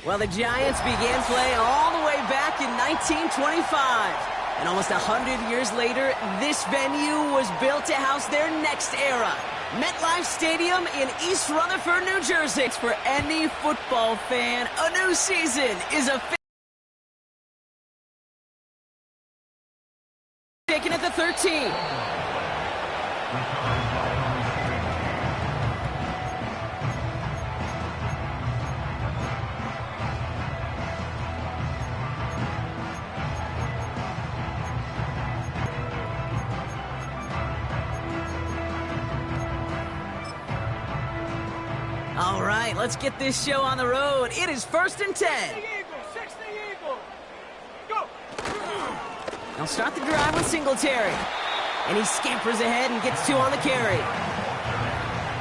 Well, the Giants began play all the way back in 1925. And almost 100 years later, this venue was built to house their next era. MetLife Stadium in East Rutherford, New Jersey. For any football fan, a new season is taken at the 13. All right, let's get this show on the road. It is 1st and 10. Go. They'll start the drive with Singletary. And he scampers ahead and gets 2 on the carry.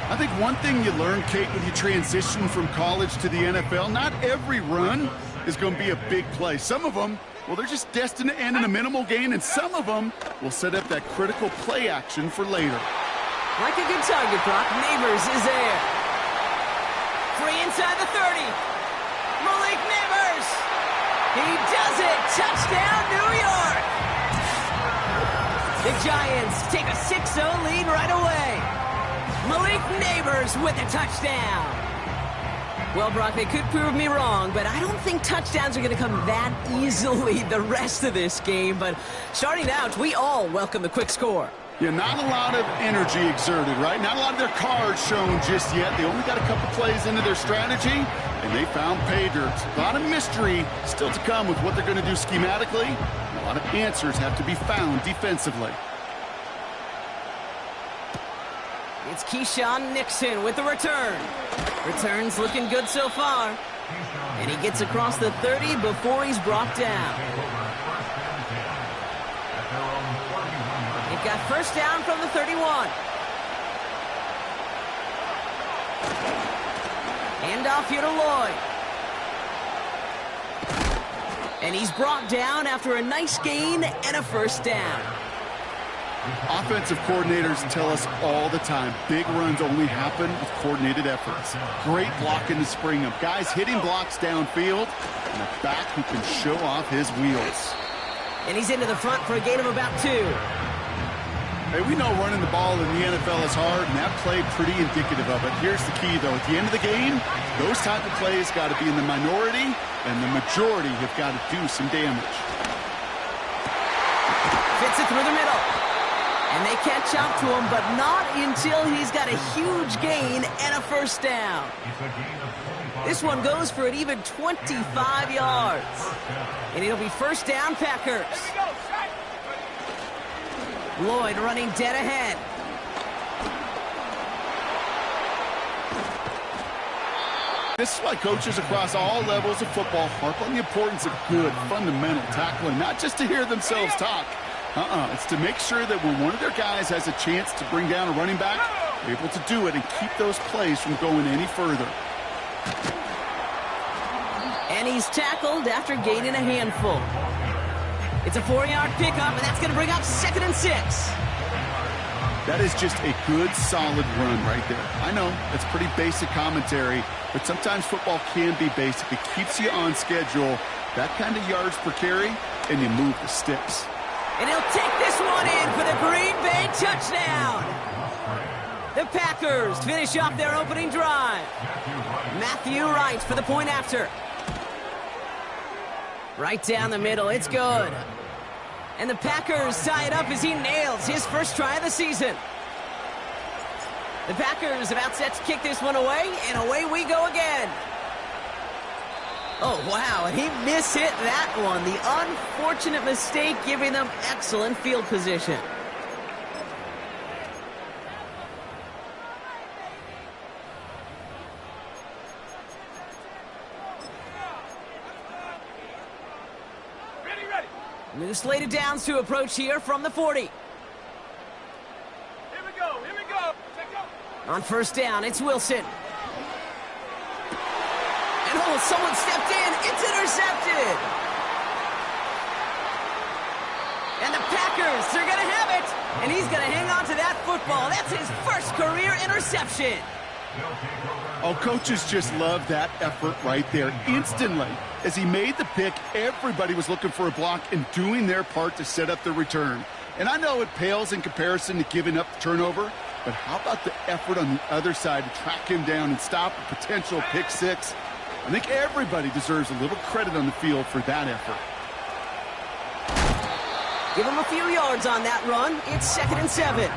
I think one thing you learn, Kate, when you transition from college to the NFL, not every run is going to be a big play. Some of them, well, they're just destined to end in a minimal gain, and some of them will set up that critical play action for later. Like a good target, Brock. Neighbors is there. Free inside the 30. Malik Neighbors. He does it. Touchdown, New York. The Giants take a 6-0 lead right away. Malik Neighbors with a touchdown. Well, Brock, they could prove me wrong, but I don't think touchdowns are going to come that easily the rest of this game. But starting out, we all welcome the quick score. Yeah, not a lot of energy exerted, right? Not a lot of their cards shown just yet. They only got a couple plays into their strategy, and they found pay dirt. A lot of mystery still to come with what they're going to do schematically. And a lot of answers have to be found defensively. It's Keyshawn Nixon with the return. Return's looking good so far. And he gets across the 30 before he's brought down. Got first down from the 31. Hand off here to Lloyd. And he's brought down after a nice gain and a first down. Offensive coordinators tell us all the time, big runs only happen with coordinated efforts. Great blocking to spring them. Guys hitting blocks downfield, and a back who can show off his wheels. And he's into the front for a gain of about 2. Hey, we know running the ball in the NFL is hard, and that play pretty indicative of it. Here's the key, though. At the end of the game, those type of plays got to be in the minority, and the majority have got to do some damage. Fits it through the middle. And they catch up to him, but not until he's got a huge gain and a first down. This one goes for an even 25 yards. And it'll be first down, Packers. Lloyd running dead ahead. This is why coaches across all levels of football harp on the importance of good, fundamental tackling, not just to hear themselves talk. It's to make sure that when one of their guys has a chance to bring down a running back, they're able to do it and keep those plays from going any further. And he's tackled after gaining a handful. It's a 4-yard pickup, and that's going to bring up 2nd and 6. That is just a good, solid run right there. I know, it's pretty basic commentary, but sometimes football can be basic. It keeps you on schedule, that kind of yards per carry, and you move the sticks. And he'll take this one in for the Green Bay touchdown. The Packers finish off their opening drive. Matthew Wright for the point after. Right down the middle, it's good. And the Packers tie it up as he nails his first try of the season. The Packers about set to kick this one away, and away we go again. Oh, wow, and he mishit that one. The unfortunate mistake giving them excellent field position. New slated downs to approach here from the 40. Here we go. On first down, it's Wilson. And someone stepped in. It's intercepted. And the Packers, they're going to have it. And he's going to hang on to that football. That's his first career interception. Oh, coaches just love that effort right there. Instantly, as he made the pick, everybody was looking for a block and doing their part to set up the return. And I know it pales in comparison to giving up the turnover, but how about the effort on the other side to track him down and stop a potential pick six? I think everybody deserves a little credit on the field for that effort. Give him a few yards on that run. It's 2nd and 7.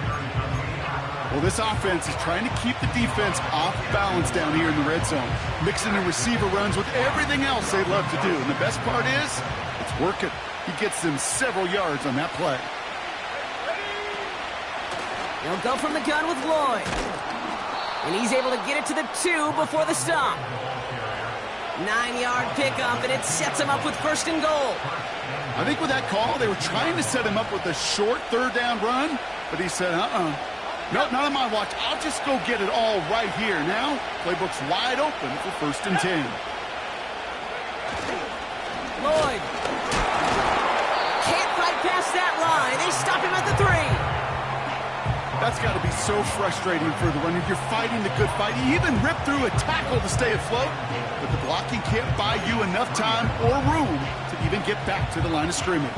Well, this offense is trying to keep the defense off balance down here in the red zone, mixing the receiver runs with everything else they love to do. And the best part is, it's working. He gets them several yards on that play. He'll go from the gun with Lloyd. And he's able to get it to the 2 before the stop. 9-yard pickup, and it sets him up with 1st and goal. I think with that call, they were trying to set him up with a short 3rd down run, but he said, no, not on my watch. I'll just go get it all right here. Now, playbook's wide open for 1st and 10. Lloyd. Can't fight past that line. They stop him at the 3. That's got to be so frustrating for the runner. You're fighting the good fight. He even ripped through a tackle to stay afloat, but the blocking can't buy you enough time or room to even get back to the line of scrimmage.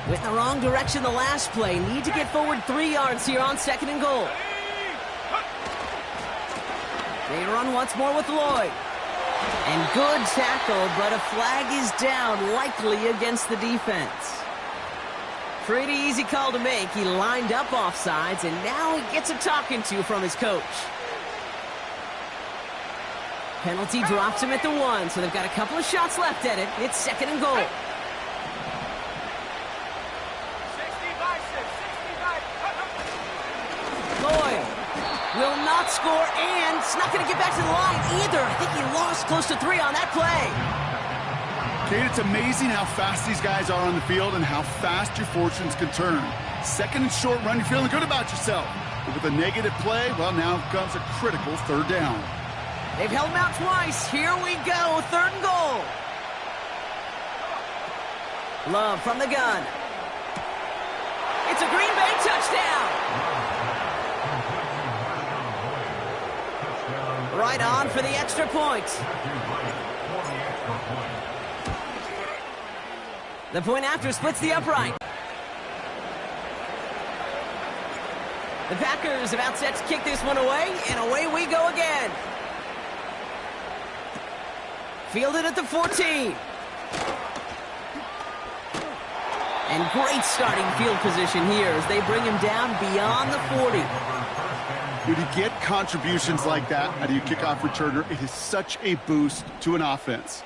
Went in the wrong direction the last play. Need to get forward 3 yards here on 2nd and goal. They run once more with Lloyd. And good tackle, but a flag is down, likely against the defense. Pretty easy call to make. He lined up offsides, and now he gets a talking to from his coach. Penalty drops him at the 1, so they've got a couple of shots left at it. It's 2nd and goal. Lloyd will not score, and it's not going to get back to the line either. I think he lost close to 3 on that play. Kate, it's amazing how fast these guys are on the field and how fast your fortunes can turn. 2nd and short run, you're feeling good about yourself. But with a negative play, well, now comes a critical 3rd down. They've held him out twice. Here we go, 3rd and goal. Love from the gun. It's a Green Bay touchdown. Right on for the extra point. The point after splits the upright. The Packers about set to kick this one away, and away we go again. Fielded at the 14. And great starting field position here as they bring him down beyond the 40. When you get contributions like that out of your kickoff returner, it is such a boost to an offense.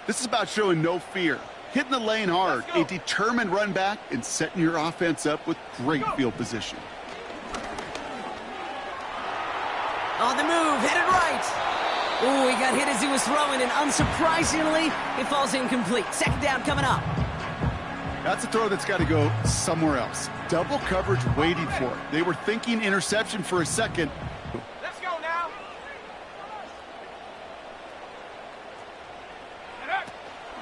This is about showing no fear, hitting the lane hard, a determined run back, and setting your offense up with great field position. On the move, headed right. Ooh, he got hit as he was throwing, and unsurprisingly, it falls incomplete. 2nd down coming up. That's a throw that's got to go somewhere else. Double coverage waiting for it. They were thinking interception for a second. Let's go now.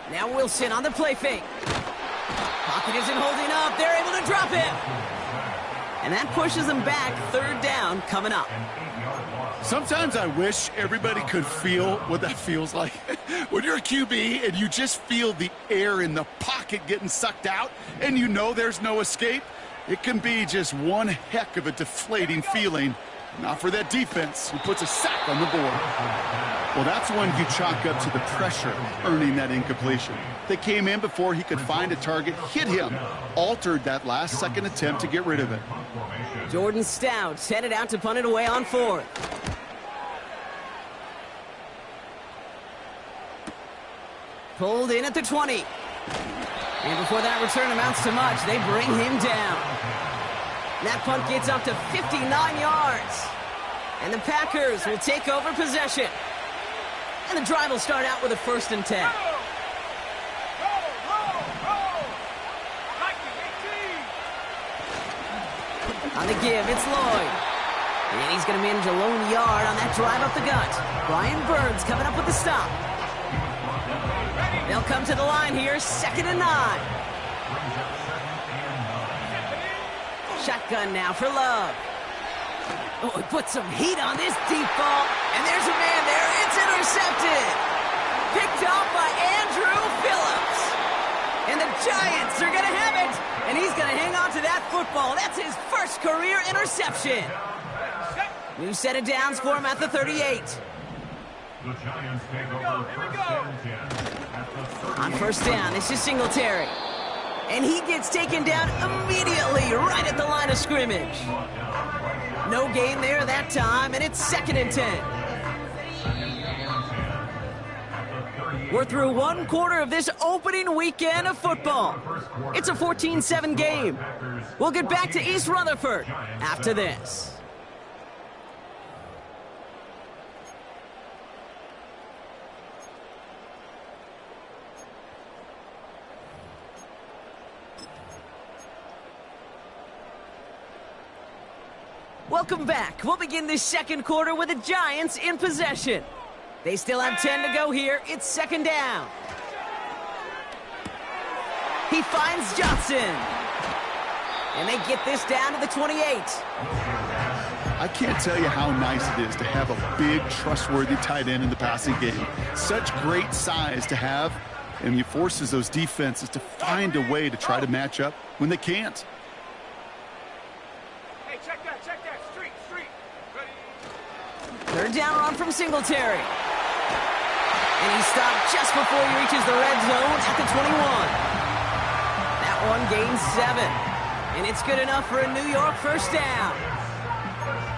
Now Wilson on the play fake. Pocket isn't holding up. They're able to drop him. And that pushes them back. 3rd down coming up. Sometimes I wish everybody could feel what that feels like. When you're a QB and you just feel the air in the pocket getting sucked out and you know there's no escape, it can be just one heck of a deflating feeling. Not for that defense who puts a sack on the board. Well, that's one you chalk up to the pressure earning that incompletion. They came in before he could find a target, hit him, altered that last-second attempt to get rid of it. Jordan Stout headed out to punt it away on 4th. Pulled in at the 20. And before that return amounts to much, they bring him down. That punt gets up to 59 yards. And the Packers will take over possession. And the drive will start out with a 1st and 10. On the give, it's Lloyd. And he's going to manage a lone yard on that drive up the gut. Brian Burns coming up with the stop. They'll come to the line here, 2nd and 9. Shotgun now for Love. Oh, he put some heat on this deep ball. And there's a man there. It's intercepted. Picked off by Andrew Phillips. And the Giants are going to have it. And he's going to hang on to that football. That's his first career interception. New set of downs for him at the 38. The Giants take over first and 10. On first down, this is Singletary. And he gets taken down immediately right at the line of scrimmage. No gain there that time, and it's 2nd and 10. We're through one quarter of this opening weekend of football. It's a 14-7 game. We'll get back to East Rutherford after this. Welcome back. We'll begin this second quarter with the Giants in possession. They still have 10 to go here. It's 2nd down. He finds Johnson. And they get this down to the 28. I can't tell you how nice it is to have a big, trustworthy tight end in the passing game. Such great size to have, and he forces those defenses to find a way to try to match up when they can't. Third down run from Singletary. And he stopped just before he reaches the red zone at the 21. That one gains 7. And it's good enough for a New York first down.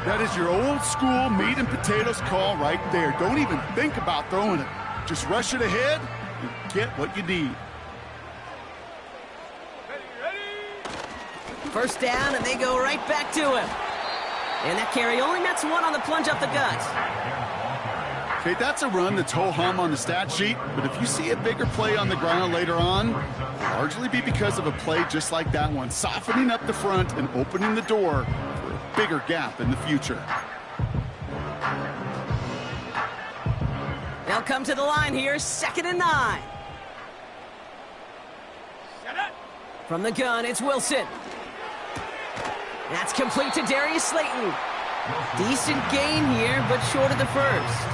That is your old school meat and potatoes call right there. Don't even think about throwing it. Just rush it ahead and get what you need. First down, and they go right back to him. And that carry only nets 1 on the plunge up the gut. Okay, that's a run that's ho-hum on the stat sheet, but if you see a bigger play on the ground later on, it'll largely be because of a play just like that one, softening up the front and opening the door for a bigger gap in the future. They'll come to the line here, 2nd and 9. From the gun, it's Wilson. That's complete to Darius Slayton. Decent gain here, but short of the first.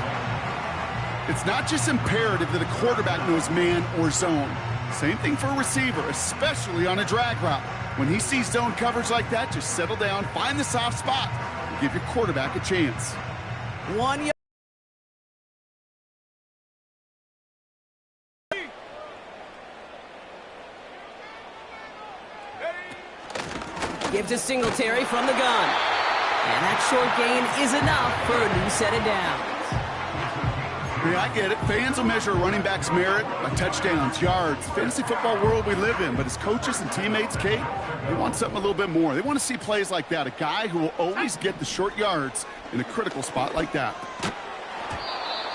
It's not just imperative that a quarterback knows man or zone. Same thing for a receiver, especially on a drag route. When he sees zone coverage like that, just settle down, find the soft spot, and give your quarterback a chance. 1 yard. Give to Singletary from the gun. And that short gain is enough for a new set of downs. Yeah, I get it. Fans will measure a running back's merit by touchdowns, yards, fantasy football world we live in. But as coaches and teammates, Kate, they want something a little bit more. They want to see plays like that. A guy who will always get the short yards in a critical spot like that.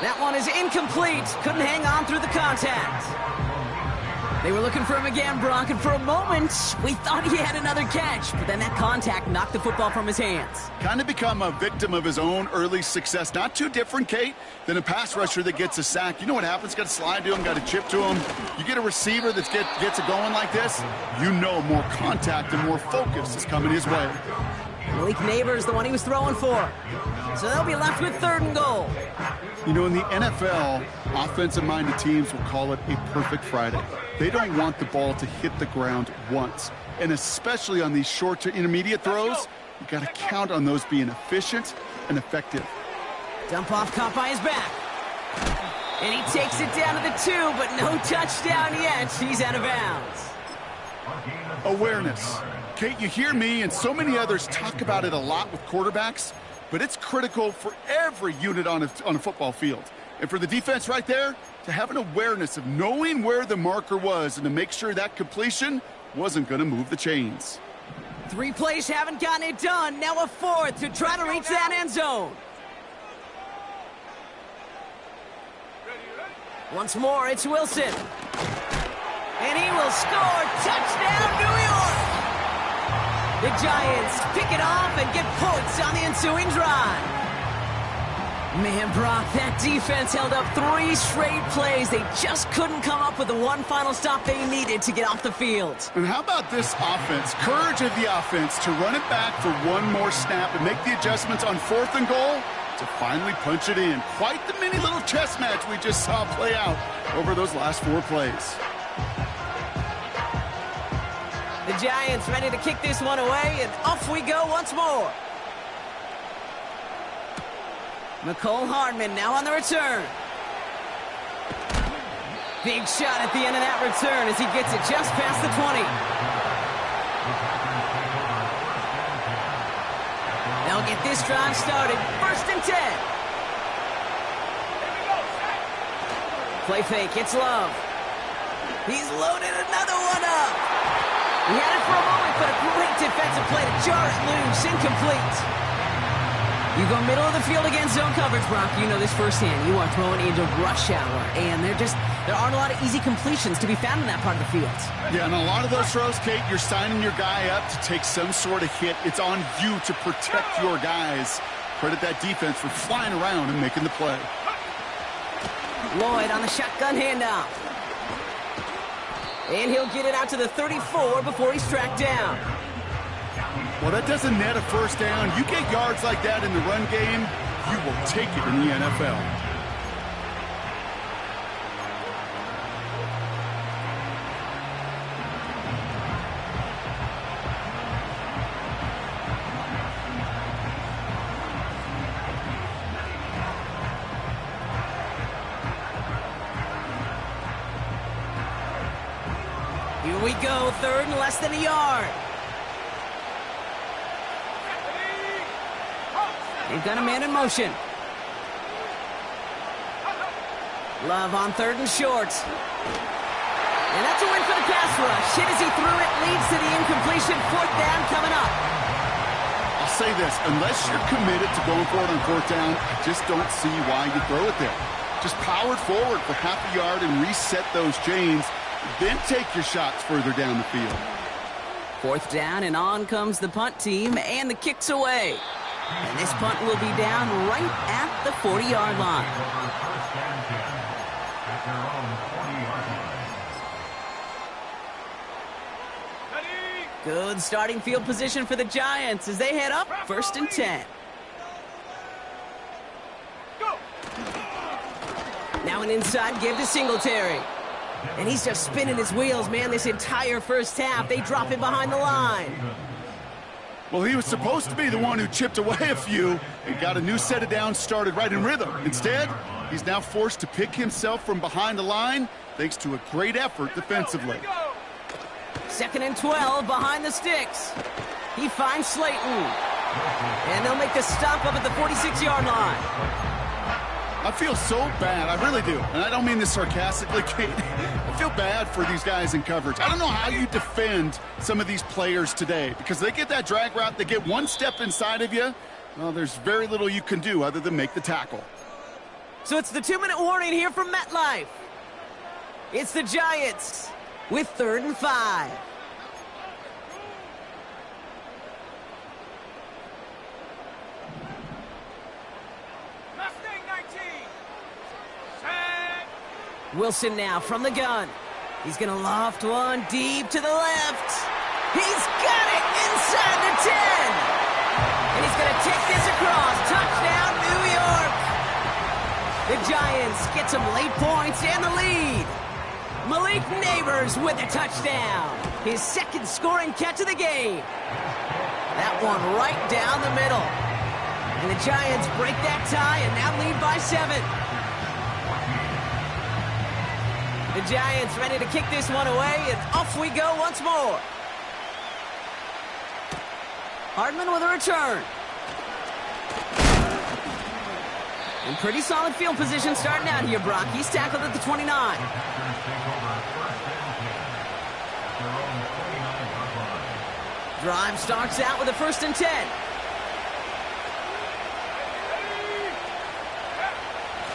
That one is incomplete. Couldn't hang on through the contact. They were looking for him again, Brock, and for a moment, we thought he had another catch, but then that contact knocked the football from his hands. Kind of become a victim of his own early success. Not too different, Kate, than a pass rusher that gets a sack. You know what happens? Got to slide to him, got to chip to him. You get a receiver that gets it going like this, you know more contact and more focus is coming his way. Malik Neighbors, the one he was throwing for. So they'll be left with 3rd and goal. You know, in the NFL, offensive-minded teams will call it a perfect Friday. They don't want the ball to hit the ground once. And especially on these short to intermediate throws, you got to count on those being efficient and effective. Dump off caught by his back. And he takes it down to the 2, but no touchdown yet. He's out of bounds. Awareness. Kate, you hear me and so many others talk about it a lot with quarterbacks, but it's critical for every unit on a football field. And for the defense right there, to have an awareness of knowing where the marker was and to make sure that completion wasn't going to move the chains. 3 plays haven't gotten it done. Now a 4th to try to reach that end zone. Once more, it's Wilson. And he will score. Touchdown, New York! The Giants pick it off and get points on the ensuing drive. Man, Brock, that defense held up 3 straight plays. They just couldn't come up with the one final stop they needed to get off the field. And how about this offense? Courage of the offense to run it back for one more snap and make the adjustments on 4th and goal to finally punch it in. Quite the mini little chess match we just saw play out over those last 4 plays. The Giants ready to kick this one away, and off we go once more. Mecole Hardman now on the return. Big shot at the end of that return as he gets it just past the 20. They'll get this drive started. 1st and 10. Play fake. It's Love. He's loaded another one up. He had it for a moment, but a great defensive play to jar it loose. Incomplete. You go middle of the field against zone coverage, Brock. You know this firsthand. You are throwing into rush hour, and there aren't a lot of easy completions to be found in that part of the field. Yeah, and a lot of those throws, Kate, you're signing your guy up to take some sort of hit. It's on you to protect your guys. Credit that defense for flying around and making the play. Lloyd on the shotgun handoff. And he'll get it out to the 34 before he's tracked down. Well, that doesn't net a first down. You get yards like that in the run game, you will take it in the NFL. Here we go, 3rd and less than a yard. They've got a man in motion. Love on 3rd and short. And that's a win for the pass rush. Hit as he threw it, leads to the incompletion. 4th down coming up. I'll say this, unless you're committed to going for it on 4th down, I just don't see why you throw it there. Just power it forward for half a yard and reset those chains, then take your shots further down the field. 4th down, and on comes the punt team, and the kick's away. And this punt will be down right at the 40-yard line. Good starting field position for the Giants as they head up 1st and 10. Now an inside give to Singletary. And he's just spinning his wheels, man, this entire first half. They drop him behind the line. Well, he was supposed to be the one who chipped away a few and got a new set of downs started right in rhythm. Instead, he's now forced to pick himself from behind the line thanks to a great effort defensively. 2nd and 12 behind the sticks. He finds Slayton. And they'll make the stop up at the 46-yard line. I feel so bad, I really do. And I don't mean this sarcastically, Kate. I feel bad for these guys in coverage. I don't know how you defend some of these players today because they get that drag route, they get one step inside of you. Well, there's very little you can do other than make the tackle. So it's the 2-minute warning here from MetLife. It's the Giants with 3rd and 5. Wilson now from the gun. He's going to loft one deep to the left. He's got it inside the 10. And he's going to take this across. Touchdown, New York. The Giants get some late points and the lead. Malik Neighbors with a touchdown. His 2nd scoring catch of the game. That one right down the middle. And the Giants break that tie and now lead by 7. The Giants ready to kick this one away, and off we go once more. Hardman with a return. And pretty solid field position starting out here, Brock. He's tackled at the 29. Drive starts out with a 1st and 10.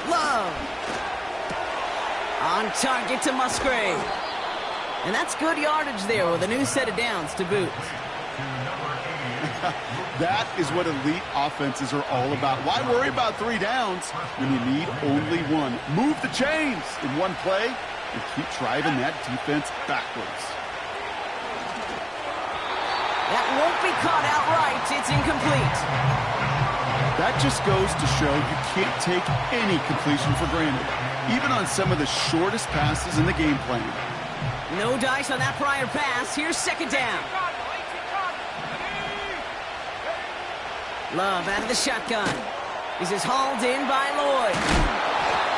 Love. On target to Musgrave. And that's good yardage there with a new set of downs to boot. That is what elite offenses are all about. Why worry about 3 downs when you need only 1? Move the chains in one play and keep driving that defense backwards. That won't be caught outright. It's incomplete. That just goes to show you can't take any completion for granted, even on some of the shortest passes in the game plan. No dice on that prior pass. Here's second down. Love out of the shotgun. This is hauled in by Lloyd.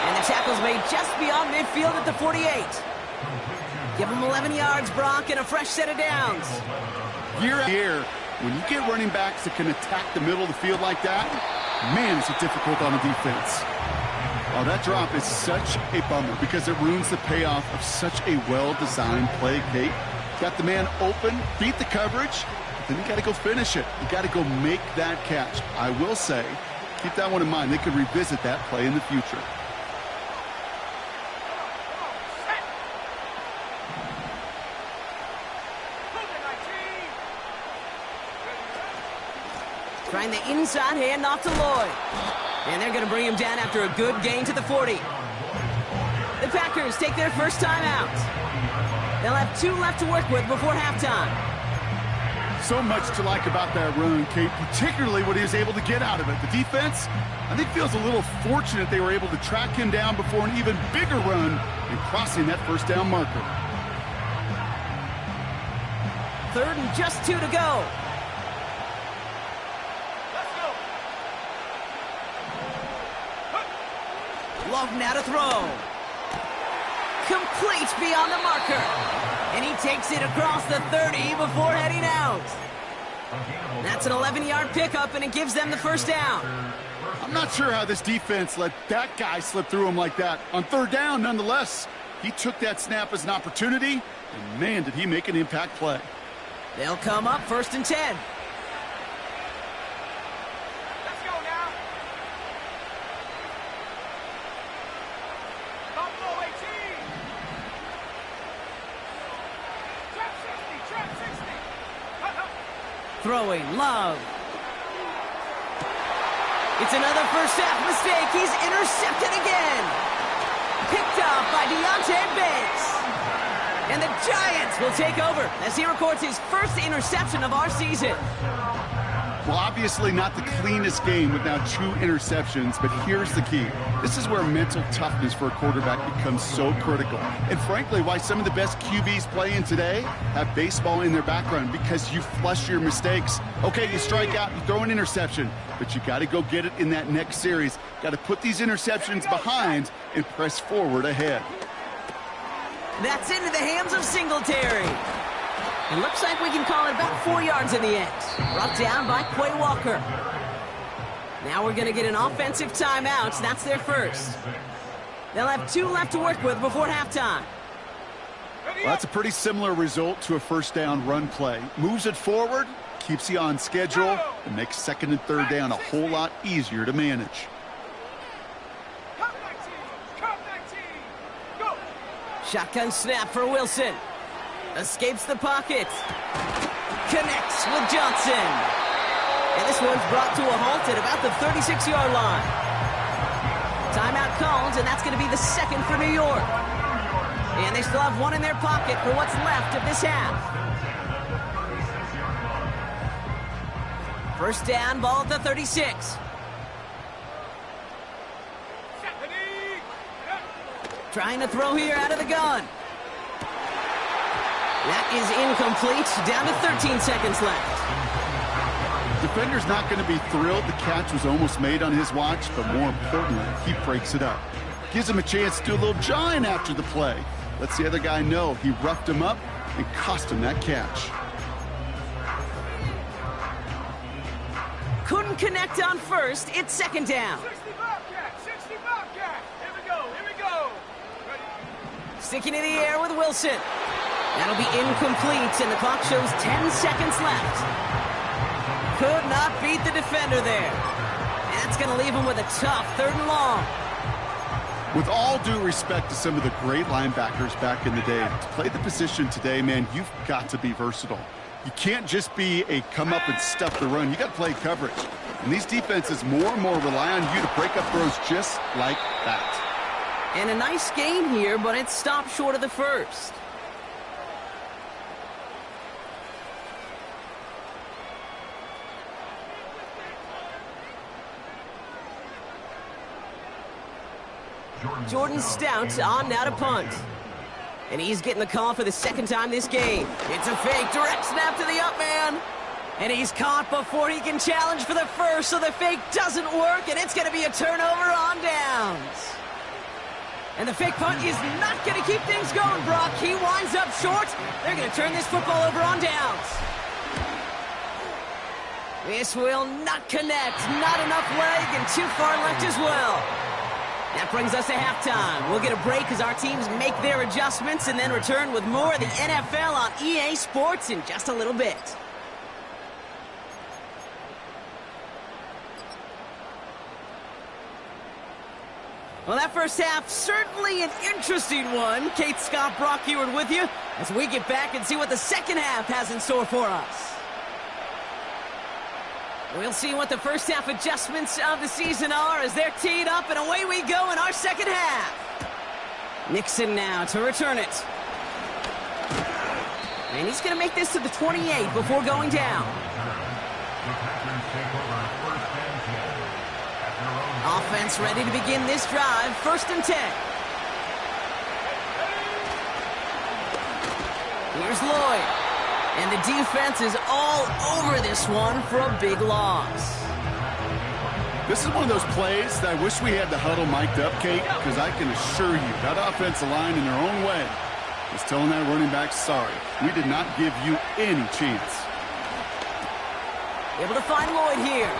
And the tackle's made just beyond midfield at the 48. Give him 11 yards, Brock, and a fresh set of downs. Year after year, when you get running backs that can attack the middle of the field like that, man, is it difficult on the defense. Oh, that drop is such a bummer because it ruins the payoff of such a well-designed play, Kate. Got the man open, beat the coverage, but then you got to go finish it. You got to go make that catch. I will say, keep that one in mind. They could revisit that play in the future. Trying the inside handoff to Lloyd. And they're going to bring him down after a good gain to the 40. The Packers take their first time out. They'll have 2 left to work with before halftime. So much to like about that run, Kate, particularly what he was able to get out of it. The defense, I think, feels a little fortunate they were able to track him down before an even bigger run and crossing that first down marker. 3rd and just 2 to go. Love now to throw. Complete beyond the marker. And he takes it across the 30 before heading out. That's an 11-yard pickup, and it gives them the first down. I'm not sure how this defense let that guy slip through him like that. On 3rd down, nonetheless, he took that snap as an opportunity, and man, did he make an impact play. They'll come up 1st and 10. Throwing, Love. It's another first half mistake. He's intercepted again. Picked up by Deonte Banks. And the Giants will take over as he records his first interception of our season. Well, obviously not the cleanest game with now 2 interceptions, but here's the key. This is where mental toughness for a quarterback becomes so critical. And frankly, why some of the best QBs playing today have baseball in their background, because you flush your mistakes. Okay, you strike out, you throw an interception, but you got to go get it in that next series. Got to put these interceptions behind and press forward ahead. That's into the hands of Singletary. It looks like we can call it about 4 yards in the end. Brought down by Quay Walker. Now we're going to get an offensive timeout. That's their first. They'll have 2 left to work with before halftime. Well, that's a pretty similar result to a first down run play. Moves it forward, keeps you on schedule, and makes 2nd and 3rd down a whole lot easier to manage. Shotgun snap for Wilson. Escapes the pocket. Connects with Johnson. And this one's brought to a halt at about the 36-yard line. Timeout called, and that's going to be the 2nd for New York. And they still have 1 in their pocket for what's left of this half. First down, ball at the 36. Trying to throw here out of the gun. That is incomplete. Down to 13 seconds left. Defender's not going to be thrilled the catch was almost made on his watch, but more importantly, he breaks it up. Gives him a chance to do a little jawing after the play. Lets the other guy know he roughed him up and cost him that catch. Couldn't connect on first. It's 2nd down. 60 Bobcat. Here we go. Sticking in the air with Wilson. That'll be incomplete, and the clock shows 10 seconds left. Could not beat the defender there. And that's going to leave him with a tough 3rd and long. With all due respect to some of the great linebackers back in the day, to play the position today, man, you've got to be versatile. You can't just be a come up and stuff the run. You got to play coverage. And these defenses more and more rely on you to break up throws just like that. And a nice gain here, but it stopped short of the first. Jordan Stout on now to punt. And he's getting the call for the second time this game. It's a fake, direct snap to the up man. And he's caught before he can challenge for the first, so the fake doesn't work, and it's going to be a turnover on downs. And the fake punt is not going to keep things going, Brock. He winds up short. They're going to turn this football over on downs. This will not connect. Not enough leg, and too far left as well. That brings us to halftime. We'll get a break as our teams make their adjustments and then return with more of the NFL on EA Sports in just a little bit. Well, that first half, certainly an interesting one. Kate Scott, Brock Huard with you as we get back and see what the second half has in store for us. We'll see what the first half adjustments of the season are as they're teed up, and away we go in our second half. Nixon now to return it. And he's going to make this to the 28 before going down. Offense ready to begin this drive. 1st and 10. Here's Lloyd. And the defense is all over this one for a big loss. This is one of those plays that I wish we had the huddle mic'd up, Kate, because I can assure you that offensive line in their own way is telling that running back, sorry, we did not give you any chance. Able to find Lloyd here.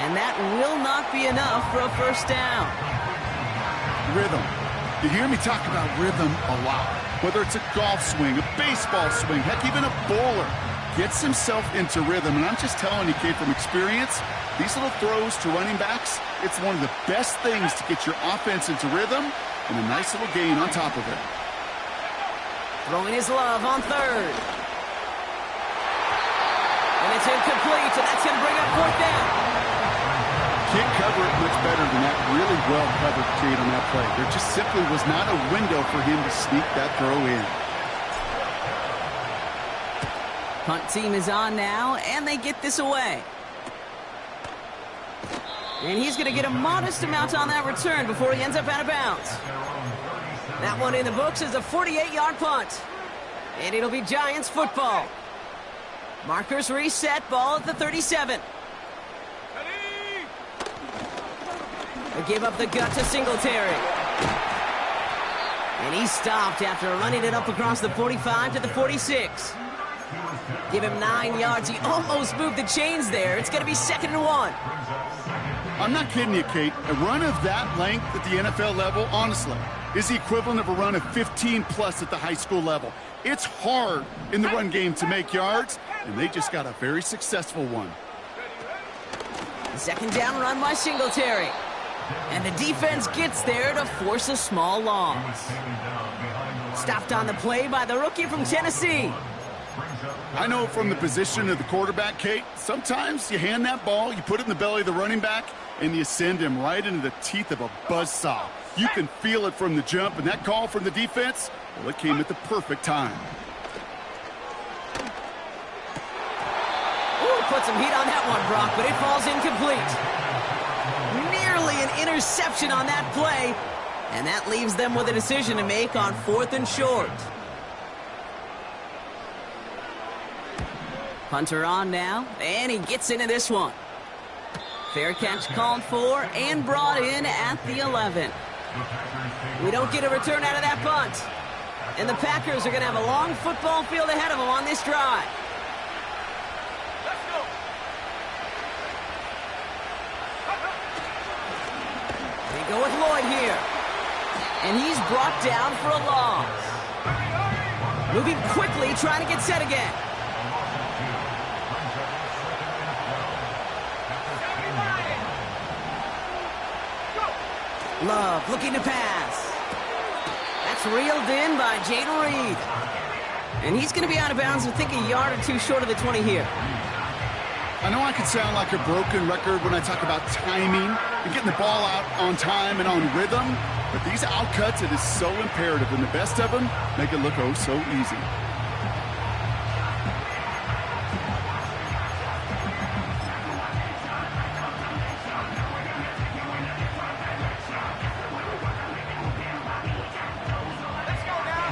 And that will not be enough for a first down. Rhythm. You hear me talk about rhythm a lot. Whether it's a golf swing, a baseball swing, heck, even a bowler gets himself into rhythm. And I'm just telling you, Kate, from experience, these little throws to running backs, it's one of the best things to get your offense into rhythm and a nice little gain on top of it. Throwing his love on 3rd. And it's incomplete, and that's going to bring up 4th down. Can't cover it much better than that. Really well covered, Kate, on that play. There just simply was not a window for him to sneak that throw in. Punt team is on now, and they get this away. And he's going to get a modest amount on that return before he ends up out of bounds. That one in the books is a 48-yard punt. And it'll be Giants football. Markers reset, ball at the 37. They give up the gut to Singletary. And he stopped after running it up across the 45 to the 46. Give him 9 yards. He almost moved the chains there. It's going to be 2nd and 1. I'm not kidding you, Kate. A run of that length at the NFL level, honestly, is the equivalent of a run of 15-plus at the high school level. It's hard in the run game to make yards, and they just got a very successful one. 2nd down run by Singletary. And the defense gets there to force a small loss. Stopped on the play by the rookie from Tennessee. I know from the position of the quarterback, Kate, sometimes you hand that ball, you put it in the belly of the running back, and you send him right into the teeth of a buzzsaw. You can feel it from the jump, and that call from the defense, well, it came at the perfect time. Ooh, put some heat on that one, Brock, but it falls incomplete. Nearly an interception on that play, and that leaves them with a decision to make on 4th and short. Punter on now, and he gets into this one. Fair catch called for and brought in at the 11. We don't get a return out of that punt. And the Packers are going to have a long football field ahead of them on this drive. They go with Lloyd here. And he's brought down for a loss. Moving quickly, trying to get set again. Love looking to pass. That's reeled in by Jayden Reed. And he's going to be out of bounds, I think, a yard or two short of the 20 here. I know I can sound like a broken record when I talk about timing and getting the ball out on time and on rhythm, but these outcuts, it is so imperative, and the best of them make it look oh so easy.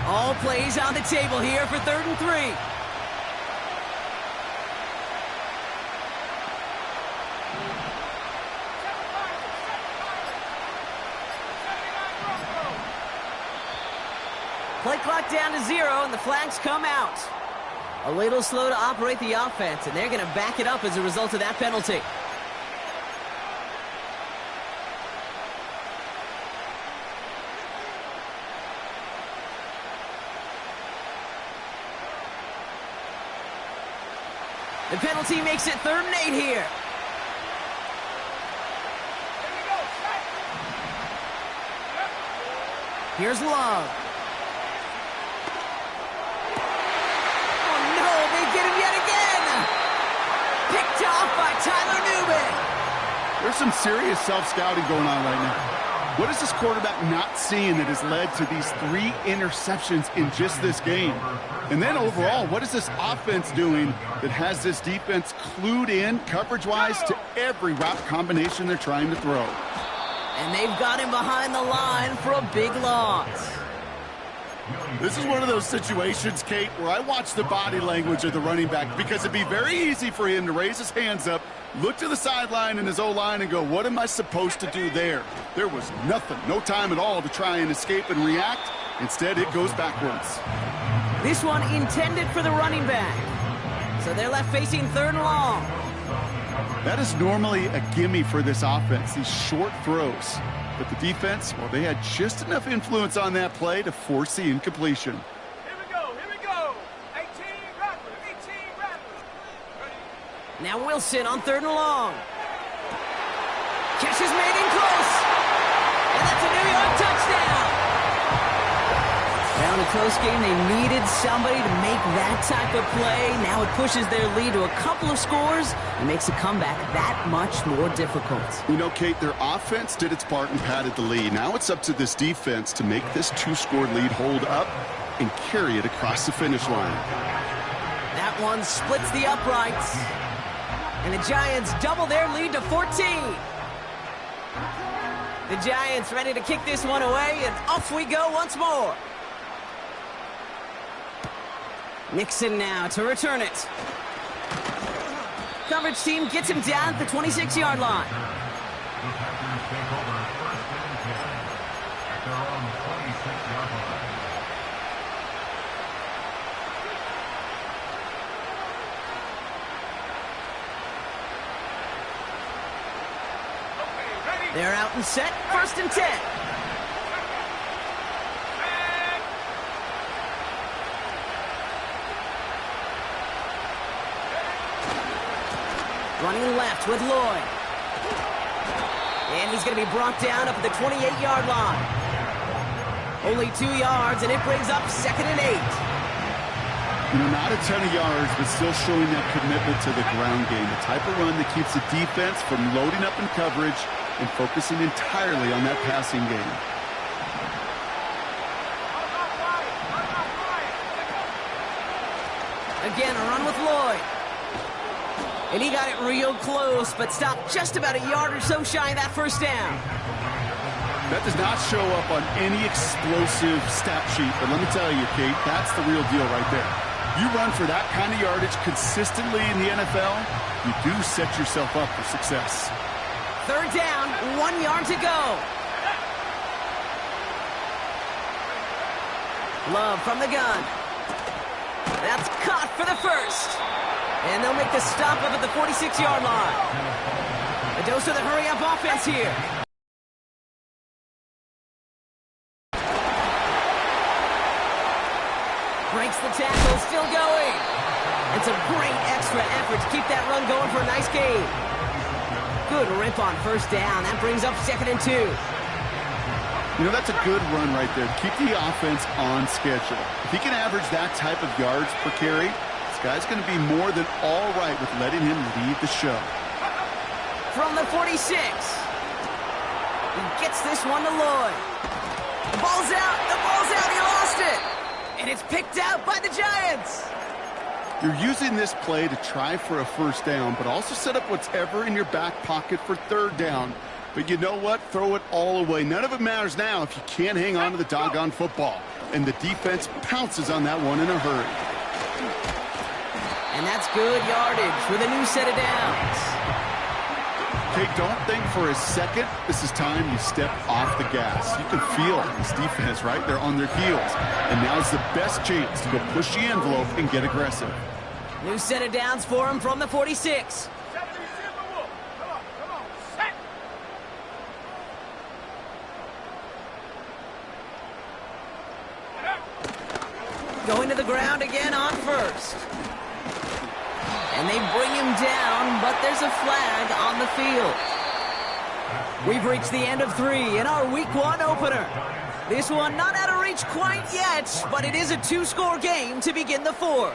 All plays on the table here for 3rd and 3. Play clock down to 0, and the flags come out. A little slow to operate the offense, and they're going to back it up as a result of that penalty. The penalty makes it 3rd and 8 here. Here's Love. Oh no, they get him yet again! Picked off by Tyler Newman. There's some serious self-scouting going on right now. What is this quarterback not seeing that has led to these 3 interceptions in just this game? And then overall, what is this offense doing that has this defense clued in coverage-wise to every route combination they're trying to throw? And they've got him behind the line for a big loss. This is one of those situations, Kate, where I watch the body language of the running back, because it'd be very easy for him to raise his hands up, look to the sideline in his O-line and go, what am I supposed to do there? There was nothing, no time at all to try and escape and react. Instead, it goes backwards. This one intended for the running back. So they're left facing 3rd and long. That is normally a gimme for this offense, these short throws. But the defense, well, they had just enough influence on that play to force the incompletion. Here we go. 18 Raptors. Now Wilson on 3rd and long. Catch is made in close. And that's a New York touchdown. Down a close game, they needed somebody to make that type of play. Now it pushes their lead to a couple of scores and makes a comeback that much more difficult. You know, Kate, their offense did its part and padded the lead. Now it's up to this defense to make this 2-score lead hold up and carry it across the finish line. That one splits the uprights. And the Giants double their lead to 14. The Giants ready to kick this one away, and off we go once more. Nixon now to return it. Coverage team gets him down at the 26-yard line. The Packers take over 1st and 10 at their own 26-yard line. They're out and set, 1st and 10. Running left with Lloyd. And he's going to be brought down up at the 28-yard line. Only 2 yards, and it brings up 2nd and 8. You know, not a ton of yards, but still showing that commitment to the ground game. The type of run that keeps the defense from loading up in coverage and focusing entirely on that passing game. Again, a run with Lloyd. And he got it real close, but stopped just about a yard or so shy of that 1st down. That does not show up on any explosive stat sheet, but let me tell you, Kate, that's the real deal right there. You run for that kind of yardage consistently in the NFL, you do set yourself up for success. 3rd down, 1 yard to go. Love from the gun. That's caught for the 1st. And they'll make the stop up at the 46-yard line. A dose of the hurry-up offense here. Breaks the tackle, still going. It's a great extra effort to keep that run going for a nice gain. Good rip on 1st down. That brings up 2nd and 2. You know, that's a good run right there. Keep the offense on schedule. If he can average that type of yards per carry, this guy's going to be more than all right with letting him lead the show. From the 46. He gets this one to Lloyd. The ball's out. The ball's out. He lost it. And it's picked out by the Giants. You're using this play to try for a first down, but also set up whatever in your back pocket for third down. But you know what? Throw it all away. None of it matters now if you can't hang on to the doggone football. And the defense pounces on that one in a hurry. And that's good yardage with a new set of downs. Okay, don't think for a second this is time you step off the gas. You can feel this defense, right? They're on their heels. And now's the best chance to go push the envelope and get aggressive. New set of downs for him from the 46. Going to the ground again on first. And they bring him down, but there's a flag on the field. We've reached the end of 3 in our Week 1 opener. This one not out of reach quite yet, but it is a 2-score game to begin the 4th.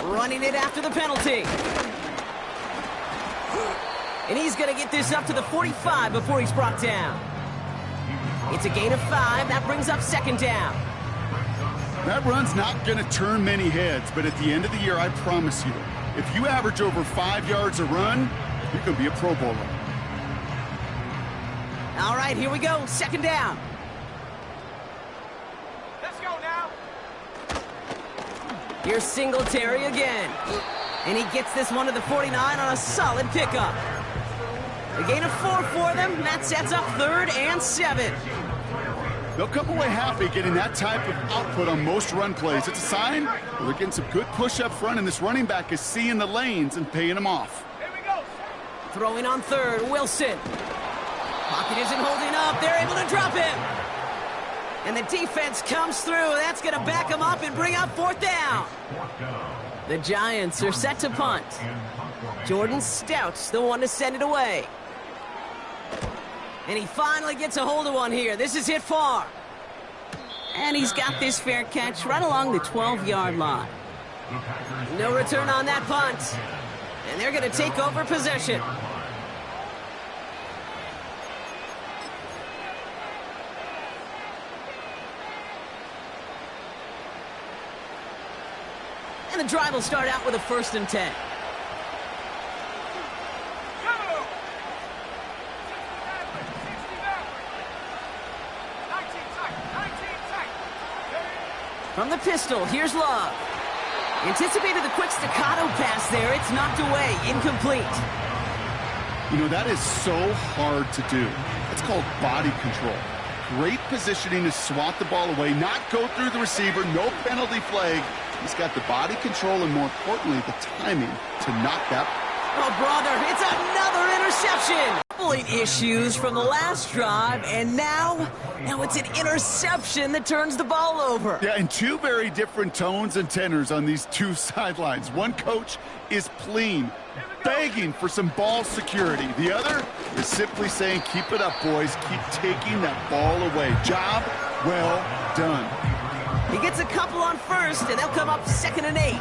Running it after the penalty. And he's going to get this up to the 45 before he's brought down. It's a gain of 5. That brings up second down. That run's not going to turn many heads, but at the end of the year, I promise you, if you average over 5 yards a run, you're going to be a Pro Bowler. All right, here we go. Second down. Here's Singletary again. And he gets this one to the 49 on a solid pickup. A gain of 4 for them. That sets up 3rd and 7. They'll come away happy getting that type of output on most run plays. It's a sign they're getting some good push up front, and this running back is seeing the lanes and paying them off. Here we go. Throwing on 3rd, Wilson. Pocket isn't holding up. They're able to drop him. And the defense comes through. That's going to back him up and bring up 4th down. The Giants are set to punt. Jordan Stout's the one to send it away. And he finally gets a hold of one here. This is hit far. And he's got this fair catch right along the 12-yard line. No return on that punt. And they're going to take over possession. And the drive will start out with a 1st and 10. From the pistol, here's Love. Anticipated the quick staccato pass there. It's knocked away, incomplete. You know, that is so hard to do. That's called body control. Great positioning to swat the ball away, not go through the receiver, no penalty flag. He's got the body control and, more importantly, the timing to knock that. Oh, brother, it's another interception. Doubling issues from the last drive, and now it's an interception that turns the ball over. Yeah, and 2 very different tones and tenors on these 2 sidelines. One coach is pleading, begging for some ball security. The other is simply saying, keep it up, boys. Keep taking that ball away. Job well done. He gets a couple on 1st, and they'll come up 2nd and 8.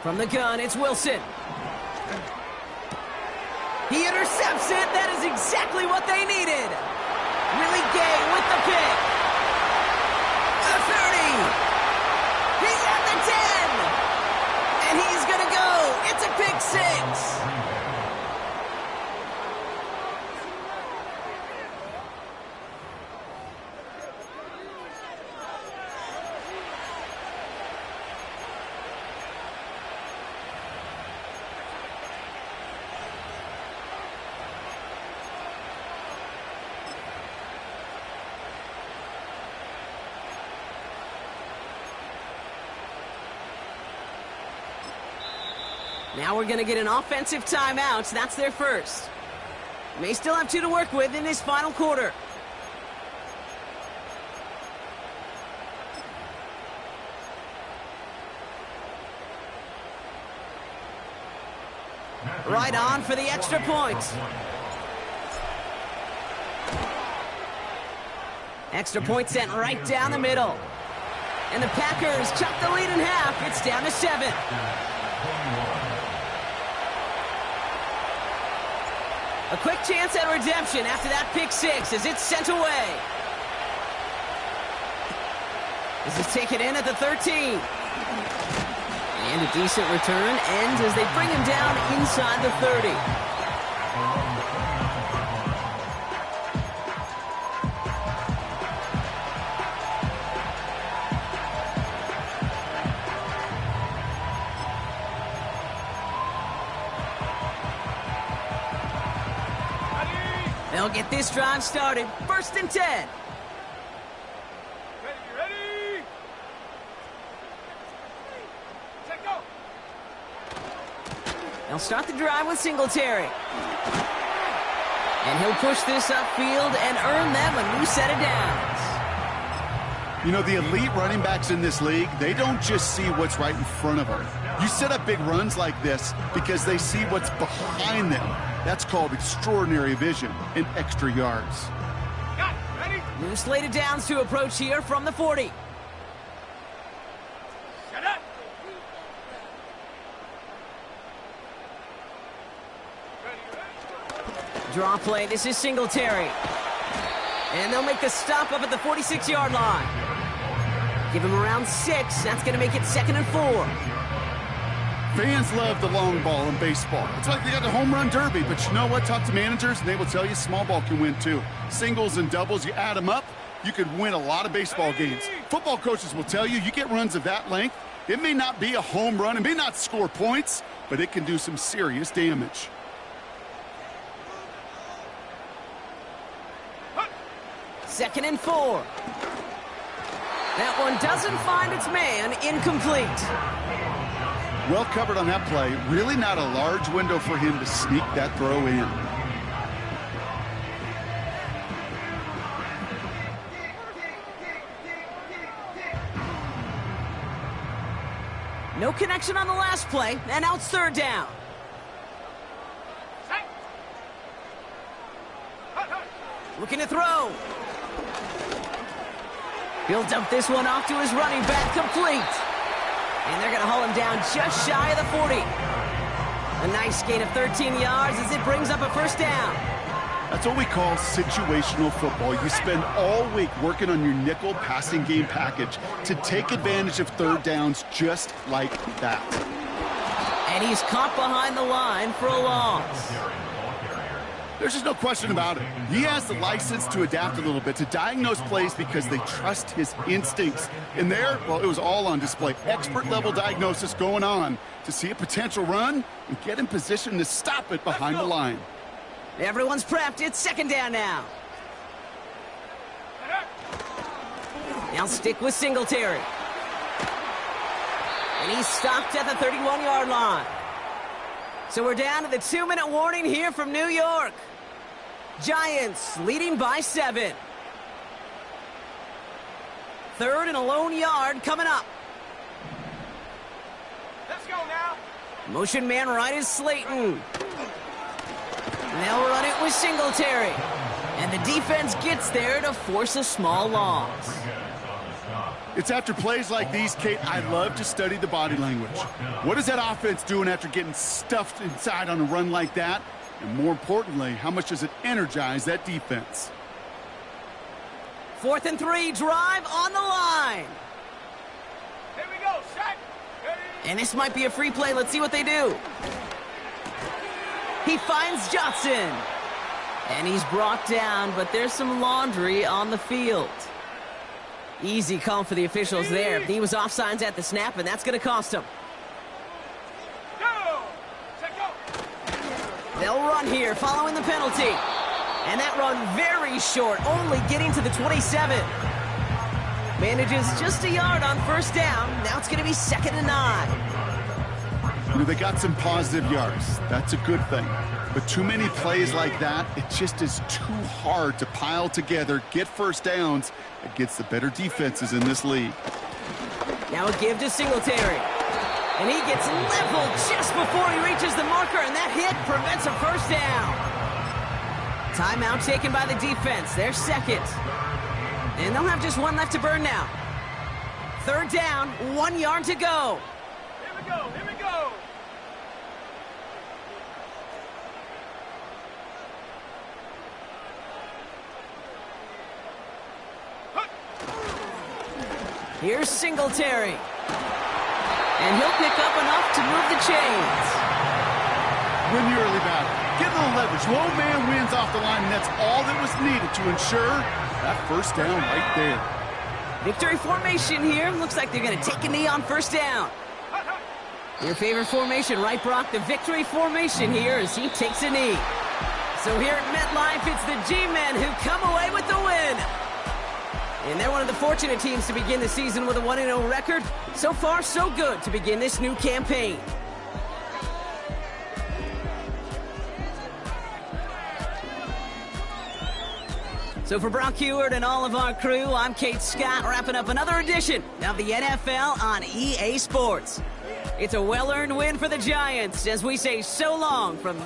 From the gun, it's Wilson. He intercepts it. That is exactly what they needed. Willie Gay with the pick. The 30. He's at the 10. And he's going to go. It's a pick 6. Now we're going to get an offensive timeout. So that's their first. May still have 2 to work with in this final quarter. Right on for the extra point. Extra point sent right down the middle. And the Packers chop the lead in half. It's down to 7. A quick chance at redemption after that pick 6 as it's sent away. This is taken in at the 13. And a decent return ends as they bring him down inside the 30. They'll get this drive started. 1st and 10. Ready? Set, go. They'll start the drive with Singletary. And he'll push this upfield and earn them a new set of downs. You know, the elite running backs in this league, they don't just see what's right in front of them. You set up big runs like this because they see what's behind them. That's called extraordinary vision and extra yards. Got it. Ready? New slated downs to approach here from the 40. Set up. Ready. Draw play. This is Singletary. And they'll make the stop up at the 46-yard line. Give him around 6. That's going to make it 2nd and 4. Fans love the long ball in baseball. It's like they got the home run derby, but you know what? Talk to managers, and they will tell you small ball can win too. Singles and doubles, you add them up, you could win a lot of baseball games. Football coaches will tell you, you get runs of that length, it may not be a home run, it may not score points, but it can do some serious damage. Second and 4. That one doesn't find its man. Incomplete. Well covered on that play. Really not a large window for him to sneak that throw in. No connection on the last play, and now it's 3rd down. Set. Looking to throw. He'll dump this one off to his running back, complete. And they're going to haul him down just shy of the 40. A nice gain of 13 yards as it brings up a 1st down. That's what we call situational football. You spend all week working on your nickel passing game package to take advantage of 3rd downs just like that. And he's caught behind the line for a loss. There's just no question about it. He has the license to adapt a little bit, to diagnose plays because they trust his instincts. And there, well, it was all on display. Expert-level diagnosis going on to see a potential run and get in position to stop it behind the line. Everyone's prepped. It's 2nd down now. Now stick with Singletary. And he's stopped at the 31-yard line. So we're down to the 2-minute warning here from New York. Giants leading by 7. 3rd and a lone yard coming up. Let's go now. Motion man right is Slayton. They'll run it with Singletary. And the defense gets there to force a small loss. It's after plays like these, Kate, I love to study the body language. What is that offense doing after getting stuffed inside on a run like that? And more importantly, how much does it energize that defense? 4th and 3, drive on the line. Here we go. Set. Ready. And this might be a free play. Let's see what they do. He finds Johnson. And he's brought down, but there's some laundry on the field. Easy call for the officials there. He was offsides at the snap, and that's going to cost him. Go. Set, go. They'll run here following the penalty. And that run very short, only getting to the 27. Manages just a yard on 1st down. Now it's going to be 2nd and 9. You know, they got some positive yards. That's a good thing. But too many plays like that, it just is too hard to pile together, get first downs against the better defenses in this league. Now a give to Singletary. And he gets leveled just before he reaches the marker, and that hit prevents a first down. Timeout taken by the defense. They're second. And they'll have just one left to burn now. Third down, 1 yard to go. Here we go, here we go. Here's Singletary. And he'll pick up enough to move the chains. Win the early battle. Get a little leverage. Low man wins off the line, and that's all that was needed to ensure that first down right there. Victory formation here. Looks like they're going to take a knee on first down. Your favorite formation, right, Brock? The victory formation here as he takes a knee. So here at MetLife, it's the G-Men who come away with the win. And they're one of the fortunate teams to begin the season with a 1-0 record. So far, so good to begin this new campaign. So for Brock Huard and all of our crew, I'm Kate Scott, wrapping up another edition of the NFL on EA Sports. It's a well-earned win for the Giants as we say so long from